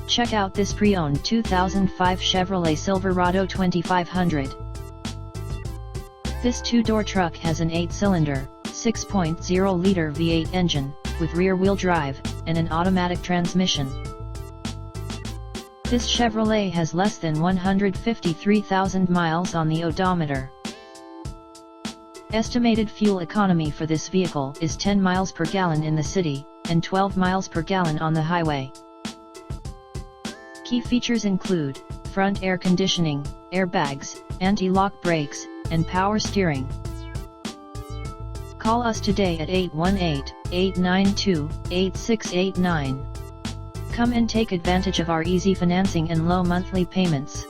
Check out this pre-owned 2005 Chevrolet Silverado 2500. This two-door truck has an 8-cylinder, 6.0-liter V8 engine, with rear-wheel drive, and an automatic transmission. This Chevrolet has less than 153,000 miles on the odometer. Estimated fuel economy for this vehicle is 10 miles per gallon in the city, and 12 miles per gallon on the highway. Key features include front air conditioning, airbags, anti-lock brakes, and power steering. Call us today at 818-892-8689. Come and take advantage of our easy financing and low monthly payments.